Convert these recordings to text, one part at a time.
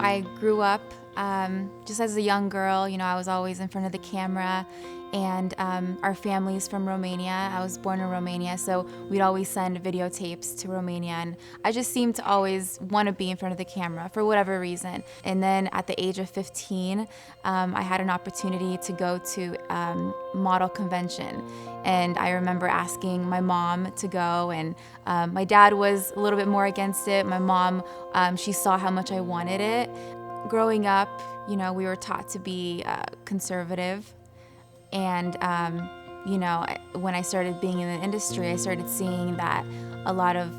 I grew up just as a young girl. I was always in front of the camera, and our family's from Romania. I was born in Romania, so we'd always send videotapes to Romania, and I just seemed to always want to be in front of the camera for whatever reason. And then at the age of 15, I had an opportunity to go to model convention, and I remember asking my mom to go, and my dad was a little bit more against it. My mom, she saw how much I wanted it. Growing up, we were taught to be conservative. And, when I started being in the industry, I started seeing that a lot of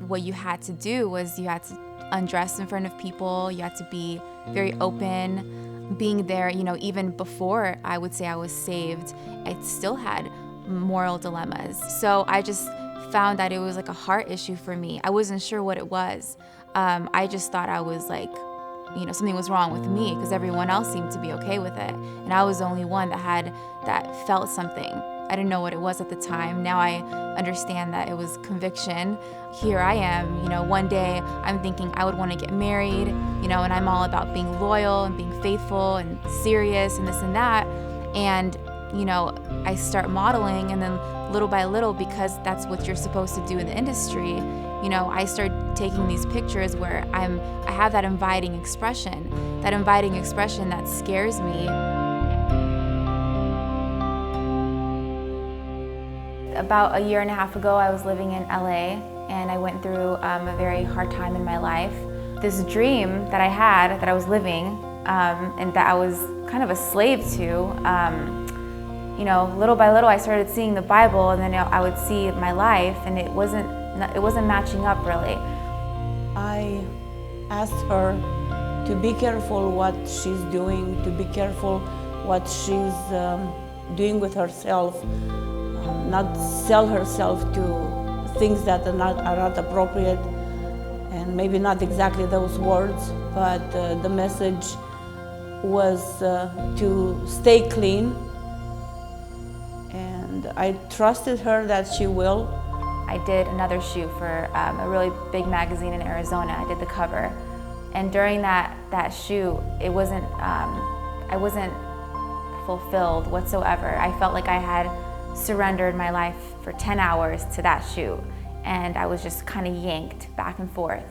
what you had to do was you had to undress in front of people. You had to be very open. Being there, even before I would say I was saved, I still had moral dilemmas. So I just found that it was like a heart issue for me. I wasn't sure what it was. I just thought I was like, something was wrong with me because everyone else seemed to be okay with it. And I was the only one that felt something. I didn't know what it was at the time. Now I understand that it was conviction. Here I am, one day I'm thinking I would want to get married, and I'm all about being loyal and being faithful and serious and this and that. And, I start modeling, and then little by little, because that's what you're supposed to do in the industry, I start taking these pictures where I have that inviting expression that scares me. About a year and a half ago, I was living in LA, and I went through a very hard time in my life. This dream that I had, that I was living, and that I was kind of a slave to, little by little I started seeing the Bible, and then I would see my life, and it wasn't matching up really. I asked her to be careful what she's doing, to be careful what she's doing with herself, not sell herself to things that are not appropriate, and maybe not exactly those words, but the message was to stay clean, and I trusted her that she will. I did another shoot for a really big magazine in Arizona. I did the cover, and during that shoot, I wasn't fulfilled whatsoever. I felt like I had surrendered my life for 10 hours to that shoot, and I was just kind of yanked back and forth.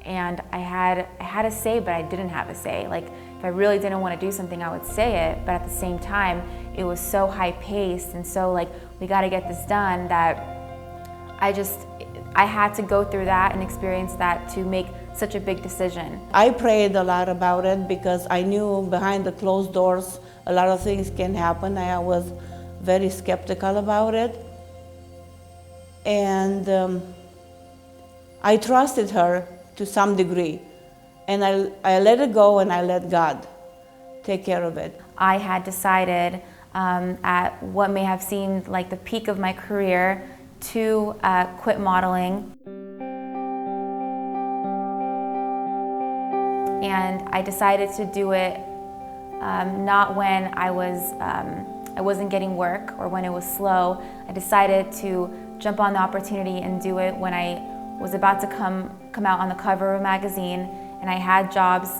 And I had a say, but I didn't have a say. Like, if I really didn't want to do something, I would say it, but at the same time, it was so high-paced and so like, we got to get this done, that I had to go through that and experience that to make such a big decision. I prayed a lot about it because I knew behind the closed doors a lot of things can happen. I was very skeptical about it, and I trusted her to some degree, and I let it go, and I let God take care of it. I had decided at what may have seemed like the peak of my career to quit modeling. And I decided to do it not when I wasn't getting work or when it was slow. I decided to jump on the opportunity and do it when I was about to come out on the cover of a magazine, and I had jobs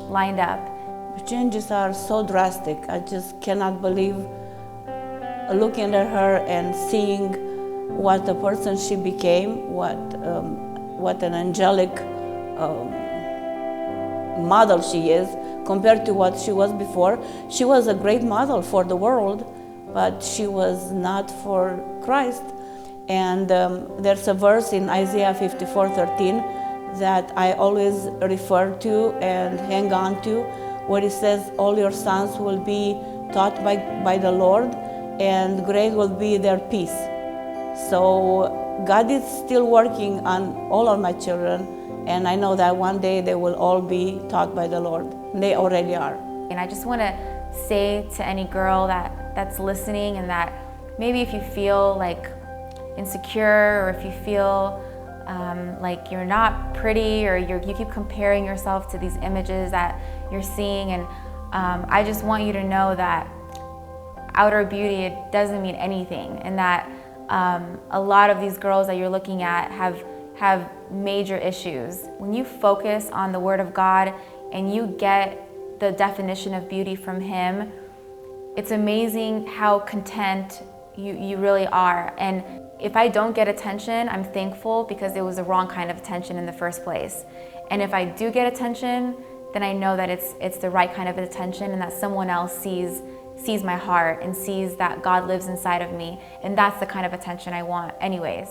lined up. The changes are so drastic. I just cannot believe looking at her and seeing what the person she became, what an angelic model she is compared to what she was before. She was a great model for the world, but she was not for Christ. And there's a verse in Isaiah 54:13 that I always refer to and hang on to, where it says, all your sons will be taught by the Lord, and great will be their peace. So God is still working on all of my children, and I know that one day they will all be taught by the Lord. They already are. And I just want to say to any girl that's listening, and that maybe if you feel like insecure, or if you feel like you're not pretty, or you keep comparing yourself to these images that you're seeing, and I just want you to know that outer beauty, it doesn't mean anything, and that a lot of these girls that you're looking at have major issues. When you focus on the Word of God, and you get the definition of beauty from Him, it's amazing how content you really are. And if I don't get attention, I'm thankful because it was the wrong kind of attention in the first place. And if I do get attention, then I know that it's the right kind of attention and that someone else sees my heart and sees that God lives inside of me. And that's the kind of attention I want anyways.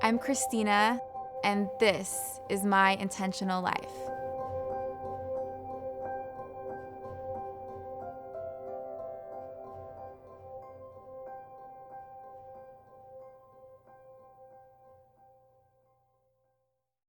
I'm Cristina, and this is my intentional life.